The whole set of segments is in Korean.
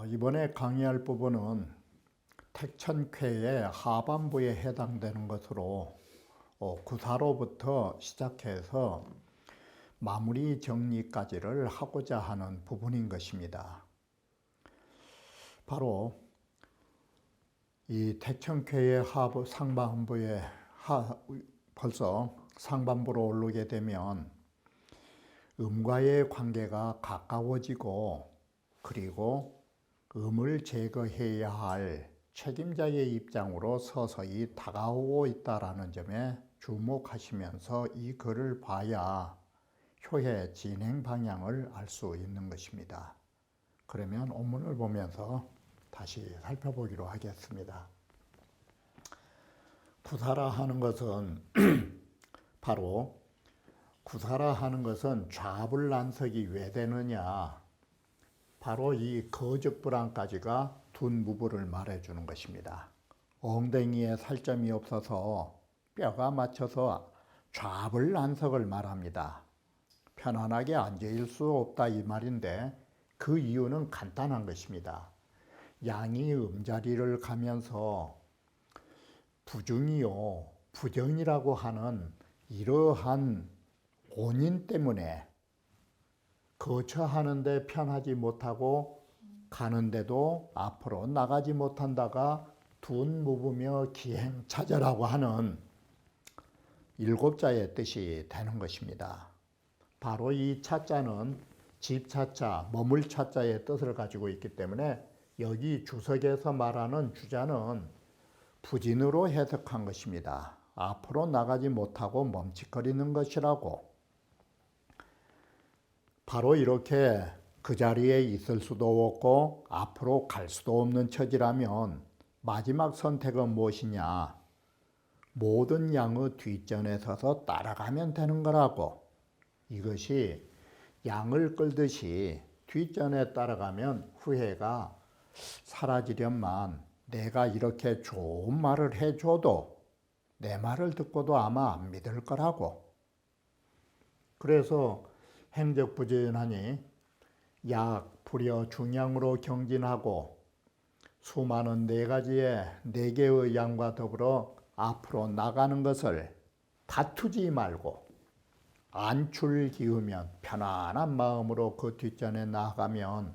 이번에 강의할 부분은 택천쾌의 하반부에 해당되는 것으로 구사로부터 시작해서 마무리 정리까지를 하고자 하는 부분인 것입니다. 바로 이 택천쾌의 상반부에 벌써 상반부로 오르게 되면 음과의 관계가 가까워지고, 그리고 음을 제거해야 할 책임자의 입장으로 서서히 다가오고 있다는 점에 주목하시면서 이 글을 봐야 효의 진행 방향을 알 수 있는 것입니다. 그러면 원문을 보면서 다시 살펴보기로 하겠습니다. 구사라 하는 것은 바로 구사라 하는 것은 좌불난석이 왜 되느냐, 바로 이 거적불안까지가 둔무부를 말해주는 것입니다. 엉덩이에 살점이 없어서 뼈가 맞춰서 좌불난석을 말합니다. 편안하게 앉아있을 수 없다 이 말인데, 그 이유는 간단한 것입니다. 양이 음자리를 가면서 부중이요, 부정이라고 하는 이러한 원인 때문에 거처하는데 편하지 못하고 가는데도 앞으로 나가지 못한다가 둔무부며 기행차저라고 하는 7자의 뜻이 되는 것입니다. 바로 이 차자는 집차자, 머물 차자의 뜻을 가지고 있기 때문에 여기 주석에서 말하는 주자는 부진으로 해석한 것입니다. 앞으로 나가지 못하고 멈칫거리는 것이라고. 바로 이렇게 그 자리에 있을 수도 없고 앞으로 갈 수도 없는 처지라면 마지막 선택은 무엇이냐? 모든 양의 뒷전에 서서 따라가면 되는 거라고. 이것이 양을 끌듯이 뒷전에 따라가면 후회가 사라지련만, 내가 이렇게 좋은 말을 해줘도 내 말을 듣고도 아마 안 믿을 거라고. 그래서 행적부진하니 약, 불여, 중양으로 경진하고 수많은 네 개의 양과 더불어 앞으로 나가는 것을 다투지 말고 안출 기우면, 편안한 마음으로 그 뒷전에 나아가면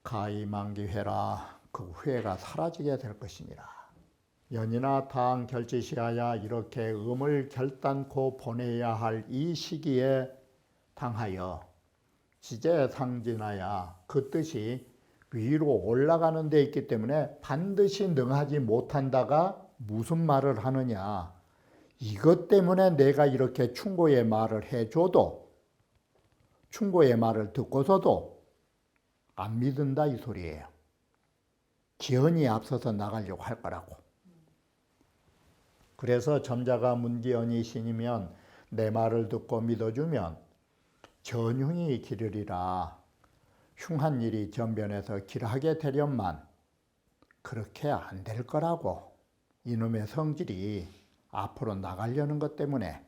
가이만기회라, 그 후회가 사라지게 될 것이니라. 연이나 다한 결제시하야, 이렇게 음을 결단코 보내야 할 이 시기에 당하여 지제상진하야, 그 뜻이 위로 올라가는 데 있기 때문에 반드시 능하지 못한다가 무슨 말을 하느냐, 이것 때문에 내가 이렇게 충고의 말을 해줘도, 충고의 말을 듣고서도 안 믿는다 이 소리예요. 기언이 앞서서 나가려고 할 거라고. 그래서 점자가 문기언이 신이면 내 말을 듣고 믿어주면 전흉이 기르리라. 흉한 일이 전변해서 길하게 되련만 그렇게 안 될 거라고. 이놈의 성질이 앞으로 나가려는 것 때문에.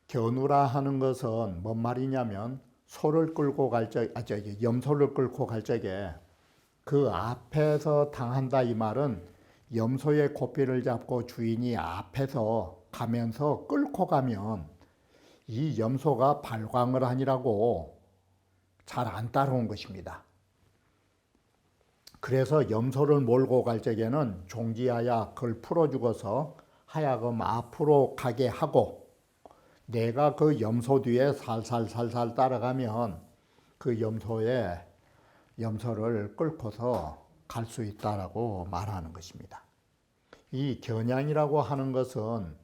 견우라 하는 것은 뭔 말이냐면, 소를 끌고 갈 염소를 끌고 갈 적에 그 앞에서 당한다 이 말은, 염소의 고삐를 잡고 주인이 앞에서 가면서 끌고 가면 이 염소가 발광을 하니라고 잘 안 따라온 것입니다. 그래서 염소를 몰고 갈 적에는 종지하야 그걸 풀어주고서 하여금 앞으로 가게 하고, 내가 그 염소 뒤에 살살살살 따라가면 그 염소를 끌고서 갈 수 있다라고 말하는 것입니다. 이 겨냥이라고 하는 것은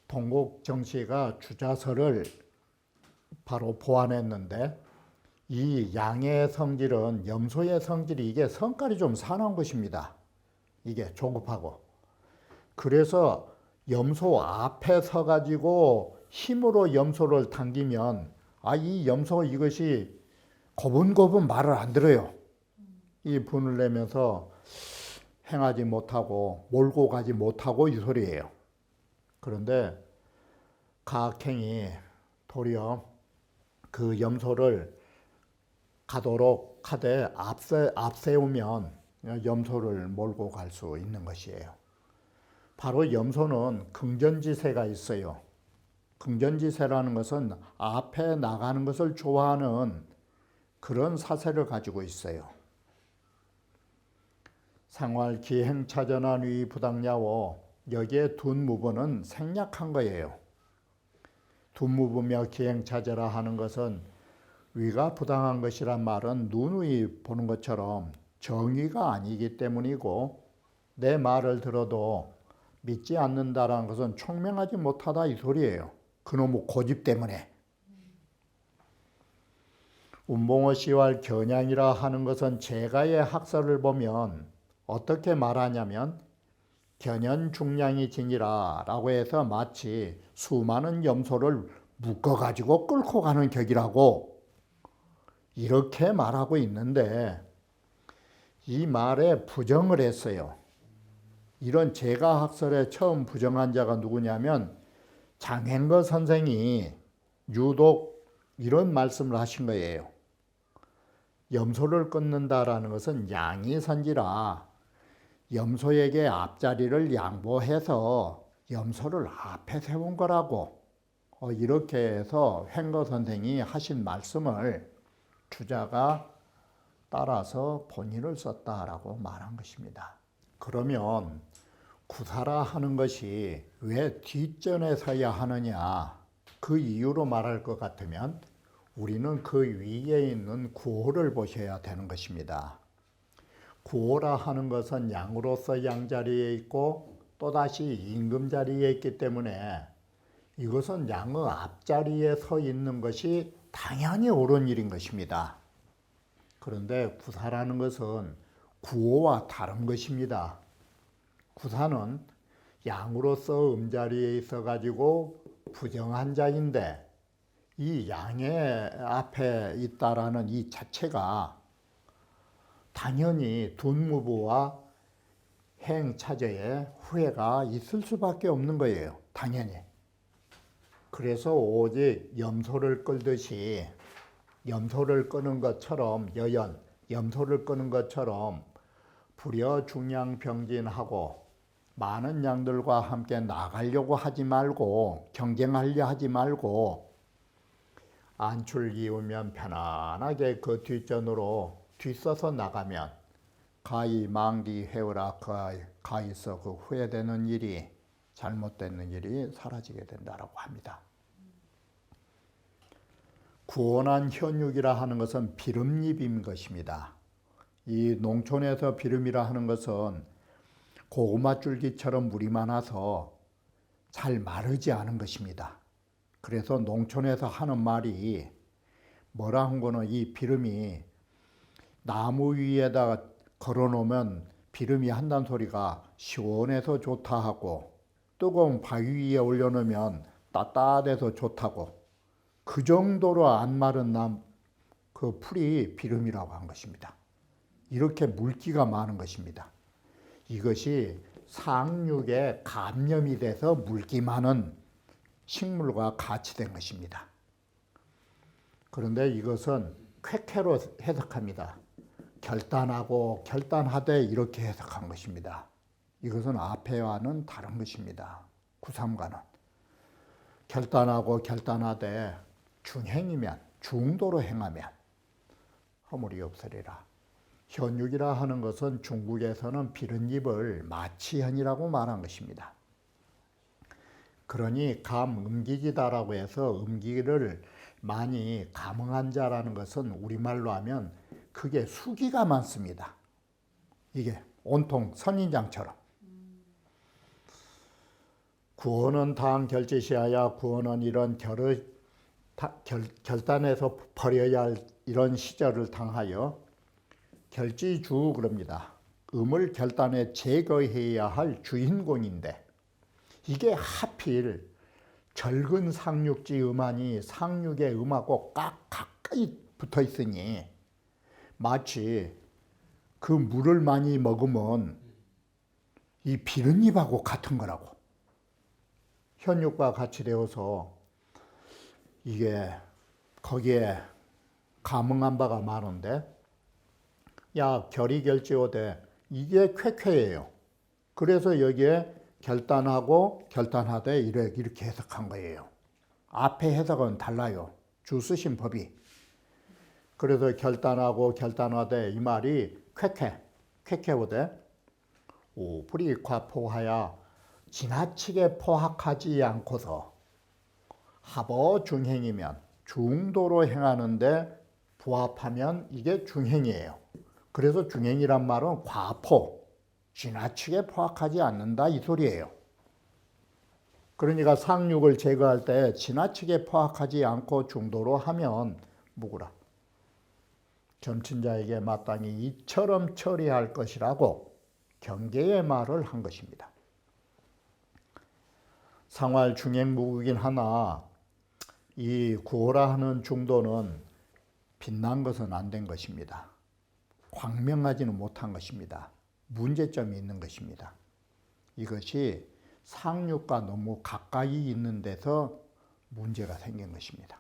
동국정씨가 주자서를 바로 보완했는데, 이 양의 성질은 염소의 성질이 이게 성깔이 좀 사나운 것입니다. 이게 조급하고. 그래서 염소 앞에 서가지고 힘으로 염소를 당기면 이 염소 이것이 고분고분 말을 안 들어요. 이 분을 내면서 행하지 못하고 몰고 가지 못하고 이 소리예요. 그런데 가악행이 도리어 그 염소를 가도록 하되 앞세우면 염소를 몰고 갈 수 있는 것이에요. 바로 염소는 긍전지세가 있어요. 긍전지세라는 것은 앞에 나가는 것을 좋아하는 그런 사세를 가지고 있어요. 생활 기행차전한 위 부당야오, 여기에 둔무부는 생략한 거예요. 둔무부며 기행차저라 하는 것은 위가 부당한 것이란 말은 누누이 보는 것처럼 정의가 아니기 때문이고, 내 말을 들어도 믿지 않는다라는 것은 총명하지 못하다 이 소리예요. 그놈의 고집 때문에. 운봉어 씨왈 겨냥이라 하는 것은 제가의 학설을 보면 어떻게 말하냐면 견연중량이 지니라 라고 해서 마치 수많은 염소를 묶어가지고 끌고 가는 격이라고 이렇게 말하고 있는데, 이 말에 부정을 했어요. 이런 제가학설에 처음 부정한 자가 누구냐면 장행거 선생이 유독 이런 말씀을 하신 거예요. 염소를 끊는다라는 것은 양이 선지라 염소에게 앞자리를 양보해서 염소를 앞에 세운 거라고 이렇게 해서 행거 선생이 하신 말씀을 주자가 따라서 본의를 썼다라고 말한 것입니다. 그러면 구사라 하는 것이 왜 뒷전에 서야 하느냐, 그 이유로 말할 것 같으면 우리는 그 위에 있는 구호를 보셔야 되는 것입니다. 구호라 하는 것은 양으로서 양자리에 있고 또다시 임금자리에 있기 때문에 이것은 양의 앞자리에 서 있는 것이 당연히 옳은 일인 것입니다. 그런데 구사라는 것은 구호와 다른 것입니다. 구사는 양으로서 음자리에 있어가지고 부정한 자인데 이 양의 앞에 있다라는 이 자체가 당연히 둔무부와 행차저에 후회가 있을 수밖에 없는 거예요. 당연히. 그래서 오직 염소를 끌듯이 염소를 끄는 것처럼 염소를 끄는 것처럼 불여중량병진하고 많은 양들과 함께 나가려고 하지 말고 경쟁하려 하지 말고 안출기우면 편안하게 그 뒷전으로 뒤서서 나가면 가히 망기 해오라 가히서 그 후회되는 일이 잘못되는 일이 사라지게 된다라고 합니다. 구원한 현육이라 하는 것은 비름잎인 것입니다. 이 농촌에서 비름이라 하는 것은 고구마 줄기처럼 물이 많아서 잘 마르지 않은 것입니다. 그래서 농촌에서 하는 말이 뭐라 한 거는 이 비름이 나무 위에다가 걸어놓으면 비름이 한다는 소리가 시원해서 좋다 하고, 뜨거운 바위 위에 올려놓으면 따뜻해서 좋다고, 그 정도로 안 마른 그 풀이 비름이라고 한 것입니다. 이렇게 물기가 많은 것입니다. 이것이 상육에 감염이 돼서 물기 많은 식물과 같이 된 것입니다. 그런데 이것은 쾌쾌로 해석합니다. 결단하고 결단하되 이렇게 해석한 것입니다. 이것은 앞에와는 다른 것입니다. 구삼과는 결단하고 결단하되 중행이면 중도로 행하면 허물이 없으리라. 현육이라 하는 것은 중국에서는 비른잎을 마치현이라고 말한 것입니다. 그러니 감음기기다라고 해서 음기를 많이 감응한 자라는 것은 우리말로 하면 그게 수기가 많습니다. 이게 온통 선인장처럼. 구원은 당 결제시하야, 구원은 이런 결단해서 버려야 할 이런 시절을 당하여 결지주 그럽니다. 음을 결단해 제거해야 할 주인공인데 이게 하필 절근 상륙지 음하니 상륙의 음하고 가까이 붙어 있으니 마치 그 물을 많이 먹으면 이 비린잎하고 같은 거라고. 현육과 같이 되어서 이게 거기에 감흥한 바가 많은데, 야 결의결지어되 이게 쾌쾌해요. 그래서 여기에 결단하고 결단하되 이렇게 해석한 거예요. 앞에 해석은 달라요. 주 쓰신 법이. 그래서 결단하고 결단하되 이 말이 쾌쾌오되 오불이 과포하야 지나치게 포악하지 않고서 합어 중행이면 중도로 행하는데 부합하면 이게 중행이에요. 그래서 중행이란 말은 과포, 지나치게 포악하지 않는다 이 소리예요. 그러니까 상륙을 제거할 때 지나치게 포악하지 않고 중도로 하면 뭐구라? 점친자에게 마땅히 이처럼 처리할 것이라고 경계의 말을 한 것입니다. 상활 중행무구긴 하나 이 구호라 하는 중도는 빛난 것은 안 된 것입니다. 광명하지는 못한 것입니다. 문제점이 있는 것입니다. 이것이 상륙과 너무 가까이 있는 데서 문제가 생긴 것입니다.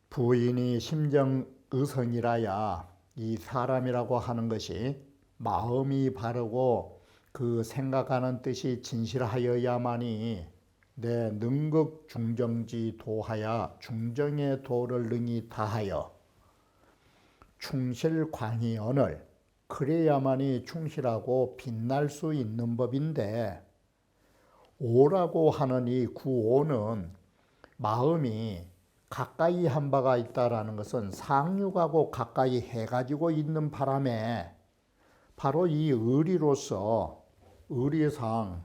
부인이 심정의성이라야 이 사람이라고 하는 것이 마음이 바르고 그 생각하는 뜻이 진실하여야만이 내 능극 중정지 도하야 중정의 도를 능히 다하여 충실광이 언을 그래야만이 충실하고 빛날 수 있는 법인데, 오라고 하는 이 구오는 마음이 가까이 한 바가 있다라는 것은 상륙하고 가까이 해가지고 있는 바람에 바로 이 의리로서 의리상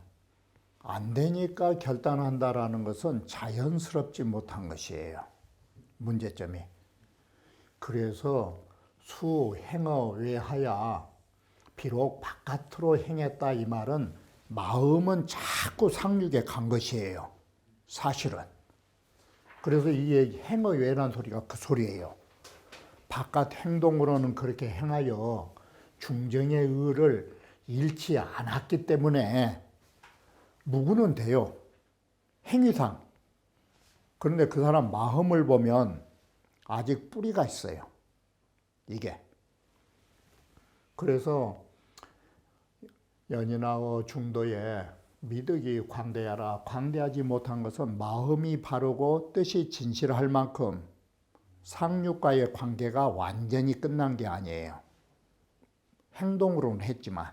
안 되니까 결단한다라는 것은 자연스럽지 못한 것이에요. 문제점이. 그래서 수행어 외하야 비록 바깥으로 행했다 이 말은 마음은 자꾸 상륙에 간 것이에요. 사실은. 그래서 이게 행어 외라는 소리가 그 소리예요. 바깥 행동으로는 그렇게 행하여 중정의 의를 잃지 않았기 때문에 무구는 돼요. 행위상. 그런데 그 사람 마음을 보면 아직 뿌리가 있어요. 이게. 그래서 연인하고 중도에 미덕이 광대하라. 광대하지 못한 것은 마음이 바르고 뜻이 진실할 만큼 상륙과의 관계가 완전히 끝난 게 아니에요. 행동으로는 했지만.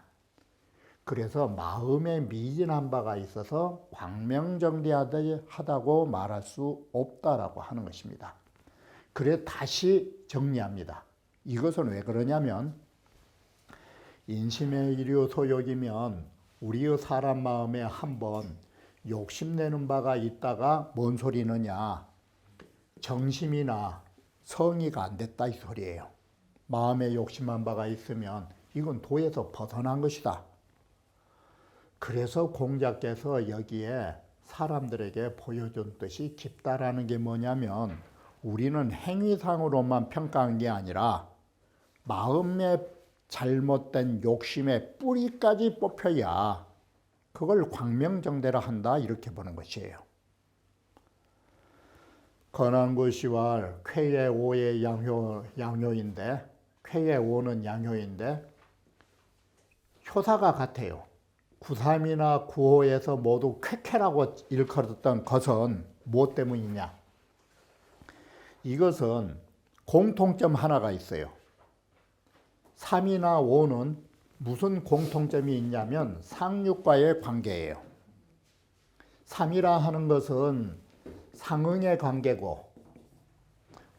그래서 마음에 미진한 바가 있어서 광명정대하다고 말할 수 없다라고 하는 것입니다. 그래 다시 정리합니다. 이것은 왜 그러냐면 인심의 일유 소욕이면 우리의 사람 마음에 한번 욕심내는 바가 있다가 뭔 소리느냐, 정심이나 성의가 안 됐다 이 소리예요. 마음에 욕심한 바가 있으면 이건 도에서 벗어난 것이다. 그래서 공자께서 여기에 사람들에게 보여준 뜻이 깊다라는 게 뭐냐면, 우리는 행위상으로만 평가한 게 아니라 마음의 잘못된 욕심의 뿌리까지 뽑혀야 그걸 광명정대라 한다 이렇게 보는 것이에요. 건안구시왈 쾌의 오의 양효인데, 쾌의 오는 양효인데 효사가 같아요. 9.3이나 9.5에서 모두 쾌쾌라고 일컬었던 것은 무엇 때문이냐? 이것은 공통점 하나가 있어요. 3이나 5는 무슨 공통점이 있냐면 상륙과의 관계예요. 3이라 하는 것은 상응의 관계고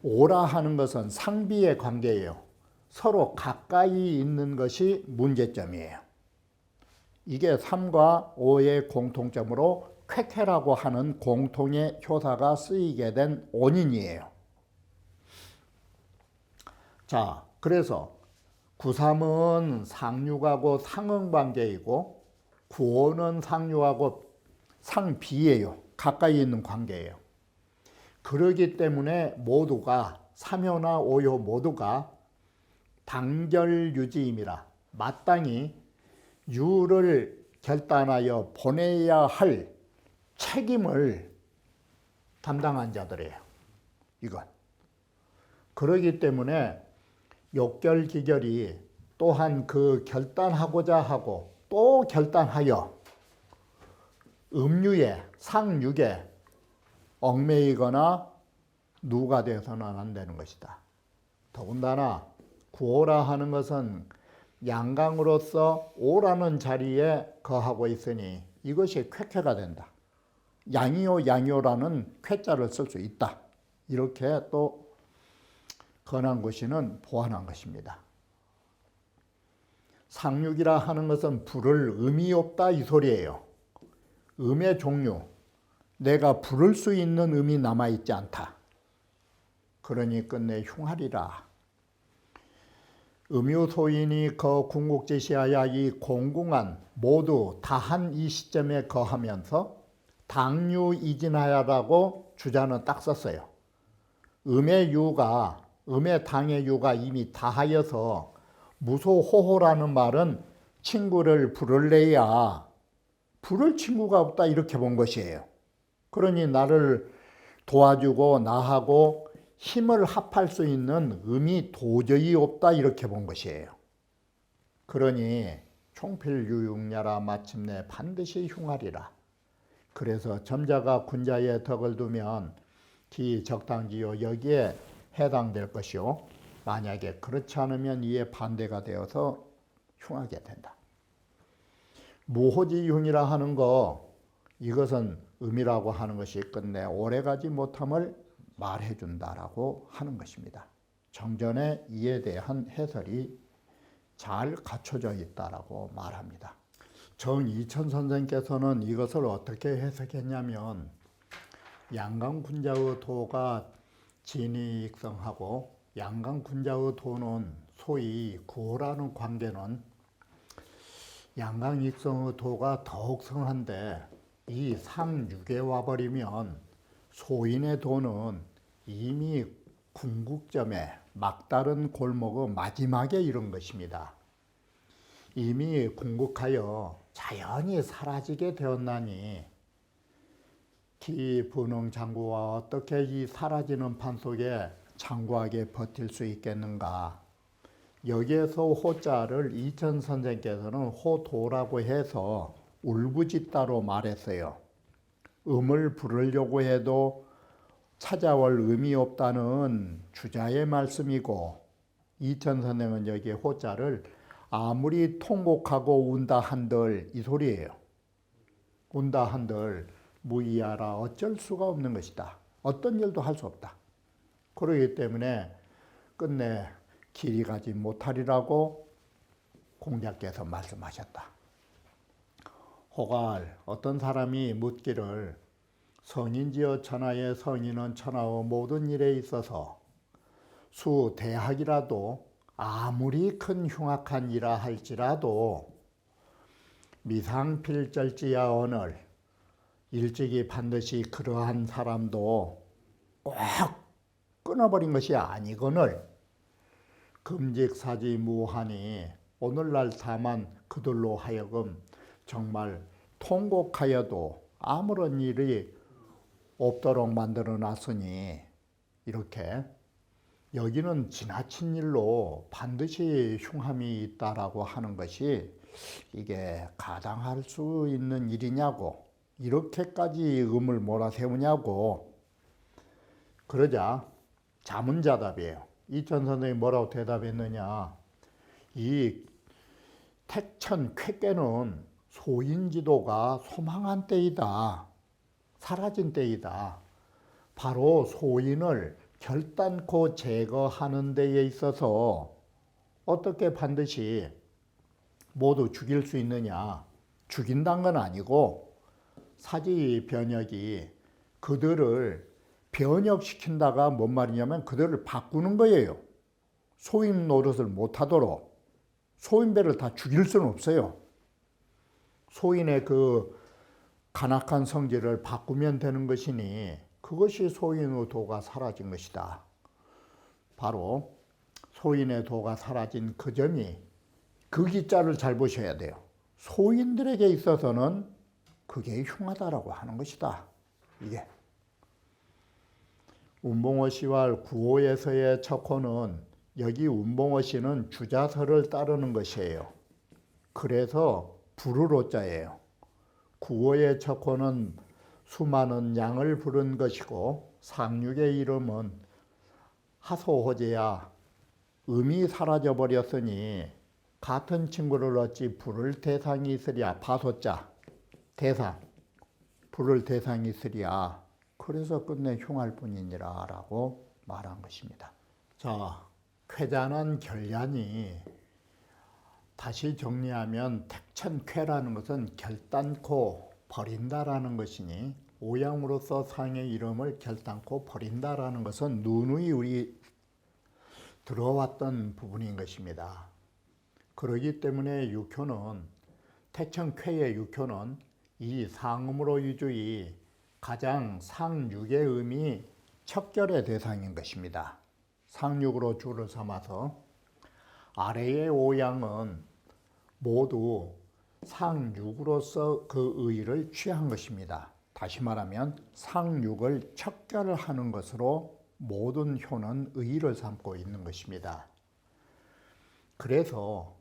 5라 하는 것은 상비의 관계예요. 서로 가까이 있는 것이 문제점이에요. 이게 3과 5의 공통점으로 쾌쾌라고 하는 공통의 효사가 쓰이게 된 원인이에요. 자, 그래서 9.3은 상륙하고 상응관계이고 구호는 상유하고 상비예요. 가까이 있는 관계예요. 그러기 때문에 모두가 삼효나 오효 모두가 당결유지임이라 마땅히 유를 결단하여 보내야 할 책임을 담당한 자들이에요. 이건. 그러기 때문에 욕결기결이 또한 그 결단하고자 하고 또 결단하여 음유에 상육에 얽매이거나 누가 되어서는 안 되는 것이다. 더군다나 구오라 하는 것은 양강으로서 오라는 자리에 거하고 있으니 이것이 쾌쾌가 된다. 양이요 양요라는 쾌자를 쓸 수 있다. 이렇게 또 건한고시는 보완한 것입니다. 상육이라 하는 것은 부를 음이 없다 이 소리예요. 음의 종류, 내가 부를 수 있는 음이 남아있지 않다. 그러니 끝내 흉하리라. 음유소인이 거 궁극제시하여 이 공궁한 모두 다한 이 시점에 거하면서 당유이진하야라고 주자는 딱 썼어요. 음의 유가, 음의 당의 유가 이미 다하여서 무소호호라는 말은 친구를 부를래야 부를 친구가 없다 이렇게 본 것이에요. 그러니 나를 도와주고 나하고 힘을 합할 수 있는 음이 도저히 없다 이렇게 본 것이에요. 그러니 총필유육야라 마침내 반드시 흉하리라. 그래서 점자가 군자의 덕을 두면 기적당지요 여기에 해당될 것이요. 만약에 그렇지 않으면 이에 반대가 되어서 흉하게 된다. 무호지흉이라 하는 거 이것은 음이라고 하는 것이 끝내 오래가지 못함을 말해준다라고 하는 것입니다. 정전에 이에 대한 해설이 잘 갖춰져 있다라고 말합니다. 정이천 선생께서는 이것을 어떻게 해석했냐면 양강군자의 도가 진이익성하고 양강군자의 도는 소위 구호라는 관계는 양강익성의 도가 더욱 성한데 이 상육에 와버리면 소인의 도는 이미 궁극점에 막다른 골목의 마지막에 이른 것입니다. 이미 궁극하여 자연히 사라지게 되었나니 기분홍 장구와 어떻게 이 사라지는 판 속에 장구하게 버틸 수 있겠는가. 여기에서 호자를 이천 선생께서는 호도라고 해서 울부짖다로 말했어요. 음을 부르려고 해도 찾아올 음이 없다는 주자의 말씀이고 이천 선생은 여기 호자를 아무리 통곡하고 운다 한들 이 소리예요. 운다 한들 무이하라 어쩔 수가 없는 것이다. 어떤 일도 할 수 없다. 그러기 때문에 끝내 길이 가지 못하리라고 공자께서 말씀하셨다. 호갈 어떤 사람이 묻기를 성인지어 천하의 성인은 천하의 모든 일에 있어서 수대학이라도 아무리 큰 흉악한 일이라 할지라도 미상필절지야 언을 일찍이 반드시 그러한 사람도 꼭 끊어버린 것이 아니거늘 금직사지무하니 오늘날 다만 그들로 하여금 정말 통곡하여도 아무런 일이 없도록 만들어 놨으니 이렇게 여기는 지나친 일로 반드시 흉함이 있다라고 하는 것이 이게 가당할 수 있는 일이냐고 이렇게까지 음을 몰아세우냐고 그러자 자문자답이에요. 이천 선생이 뭐라고 대답했느냐. 이 택천 쾌께는 소인지도가 소망한 때이다. 사라진 때이다. 바로 소인을 결단코 제거하는 데에 있어서 어떻게 반드시 모두 죽일 수 있느냐. 죽인다는 건 아니고 사지 변혁이 그들을 변혁시킨다가 뭔 말이냐면 그들을 바꾸는 거예요. 소인 노릇을 못하도록. 소인배를 다 죽일 수는 없어요. 소인의 그 간악한 성질을 바꾸면 되는 것이니 그것이 소인의 도가 사라진 것이다. 바로 소인의 도가 사라진 그 점이 그 기자를 잘 보셔야 돼요. 소인들에게 있어서는 그게 흉하다라고 하는 것이다. 이게 운봉호 씨와 구호에서의 척호는 여기 운봉호 씨는 주자설을 따르는 것이에요. 그래서 부르로자예요. 구호의 척호는 수많은 양을 부른 것이고 상륙의 이름은 하소호제야 음이 사라져 버렸으니 같은 친구를 어찌 부를 대상이 있으랴. 파소자 대상 부를 대상이 있으랴. 그래서 끝내 흉할 뿐이니라 라고 말한 것입니다. 자, 쾌잔한 결란이 다시 정리하면 택천쾌라는 것은 결단코 버린다라는 것이니 오양으로서 상의 이름을 결단코 버린다라는 것은 누누이 우리 들어왔던 부분인 것입니다. 그러기 때문에 육효는 택천쾌의 육효는 이 상음으로 유주의 가장 상육의 음이 척결의 대상인 것입니다. 상육으로 주를 삼아서 아래의 오양은 모두 상육으로서 그 의의를 취한 것입니다. 다시 말하면 상육을 척결하는 것으로 모든 효는 의의를 삼고 있는 것입니다. 그래서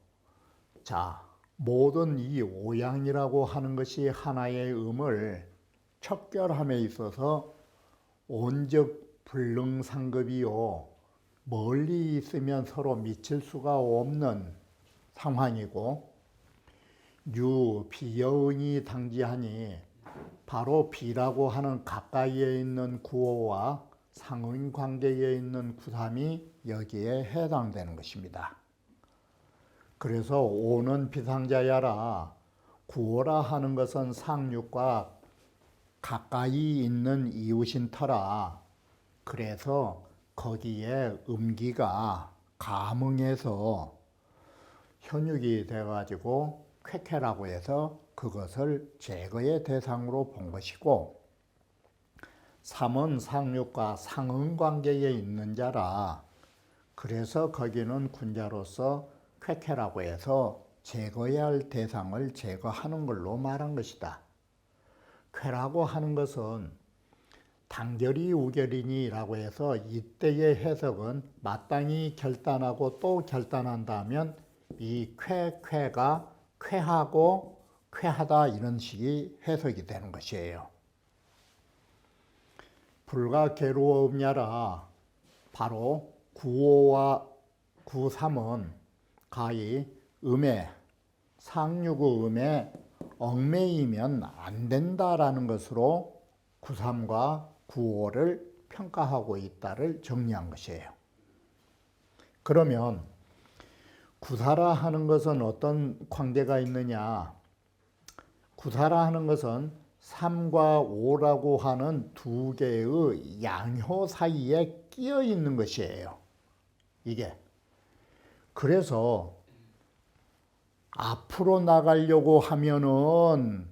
자, 모든 이 오양이라고 하는 것이 하나의 음을 척결함에 있어서 온즉 불능상급이요 멀리 있으면 서로 미칠 수가 없는 상황이고 유 비여응이 당지하니 바로 비라고 하는 가까이에 있는 구호와 상응 관계에 있는 구삼이 여기에 해당되는 것입니다. 그래서 오는 비상자야라 구호라 하는 것은 상륙과 가까이 있는 이웃인 터라. 그래서 거기에 음기가 감응해서 현육이 돼가지고 쾌쾌라고 해서 그것을 제거의 대상으로 본 것이고 삼은 상륙과 상응 관계에 있는 자라. 그래서 거기는 군자로서 쾌쾌라고 해서 제거해야 할 대상을 제거하는 걸로 말한 것이다. 쾌라고 하는 것은 단결이 우결이니라고 해서 이때의 해석은 마땅히 결단하고 또 결단한다면 이 쾌가 쾌하고 쾌하다 이런 식이 해석이 되는 것이에요. 불가 괴로움야라 바로 구호와 구삼은 가히 음에 상륙의 음에 얽매이면 안 된다라는 것으로 구삼과 구호를 평가하고 있다를 정리한 것이에요. 그러면 구사라 하는 것은 어떤 관계가 있느냐? 구사라 하는 것은 3과 5라고 하는 두 개의 양효 사이에 끼어 있는 것이에요. 이게. 그래서 앞으로 나가려고 하면은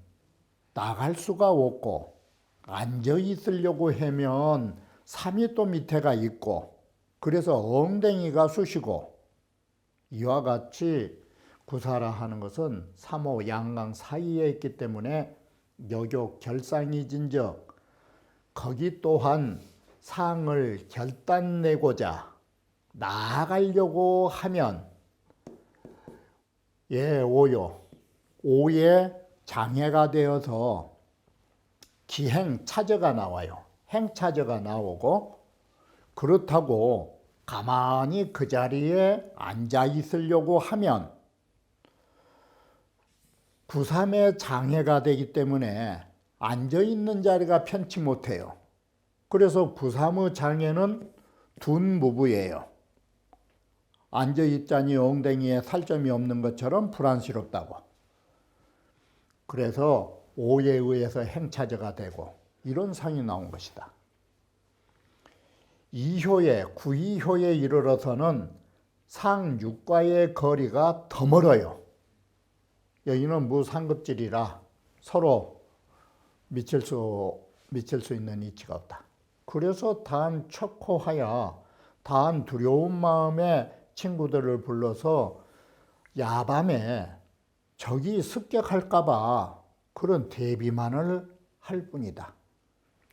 나갈 수가 없고 앉아 있으려고 하면 3이 또 밑에가 있고 그래서 엉덩이가 쑤시고 이와 같이 구사라 하는 것은 3호 양강 사이에 있기 때문에 여교 결상이진적 거기 또한 상을 결단내고자 나아가려고 하면 오요 오에 장애가 되어서 기행차저가 나와요. 행차저가 나오고 그렇다고 가만히 그 자리에 앉아 있으려고 하면 구삼의 장애가 되기 때문에 앉아 있는 자리가 편치 못해요. 그래서 구삼의 장애는 둔무부예요. 앉아 있자니 엉덩이에 살점이 없는 것처럼 불안스럽다고. 그래서 오에 의해서 행차저가 되고 이런 상이 나온 것이다. 이효에 구이효에 이르러서는 상육과의 거리가 더 멀어요. 여기는 무상급질이라 서로 미칠 수 있는 이치가 없다. 그래서 단 척호하여 단 두려운 마음에 친구들을 불러서 야밤에 적이 습격할까봐 그런 대비만을 할 뿐이다.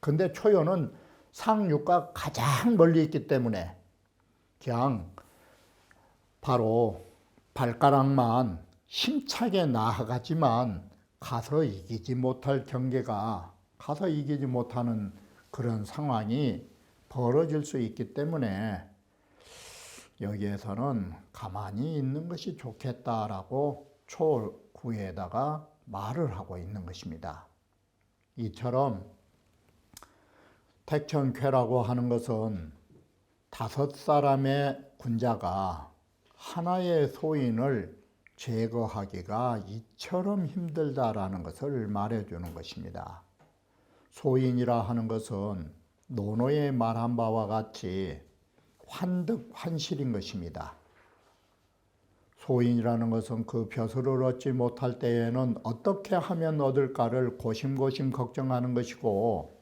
근데 초연은 상륙과 가장 멀리 있기 때문에 그냥 바로 발가락만 힘차게 나아가지만 가서 이기지 못할 경계가, 가서 이기지 못하는 그런 상황이 벌어질 수 있기 때문에 여기에서는 가만히 있는 것이 좋겠다라고 초구에다가 말을 하고 있는 것입니다. 이처럼 택천쾌라고 하는 것은 5사람의 군자가 하나의 소인을 제거하기가 이처럼 힘들다라는 것을 말해주는 것입니다. 소인이라 하는 것은 노노에 말한 바와 같이 환득환실인 것입니다. 소인이라는 것은 그 벼슬을 얻지 못할 때에는 어떻게 하면 얻을까를 고심고심 걱정하는 것이고,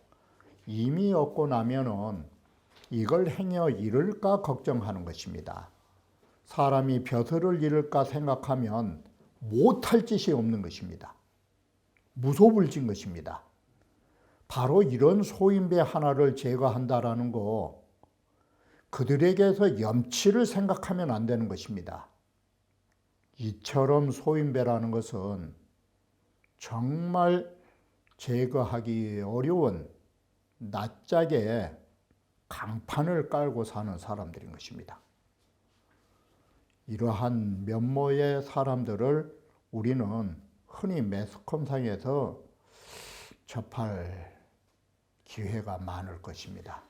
이미 얻고 나면은 이걸 행여 잃을까 걱정하는 것입니다. 사람이 벼슬을 잃을까 생각하면 못할 짓이 없는 것입니다. 무소불진 것입니다. 바로 이런 소인배 하나를 제거한다라는 거, 그들에게서 염치를 생각하면 안 되는 것입니다. 이처럼 소인배라는 것은 정말 제거하기 어려운 낯짝에 강판을 깔고 사는 사람들인 것입니다. 이러한 면모의 사람들을 우리는 흔히 매스컴상에서 접할 기회가 많을 것입니다.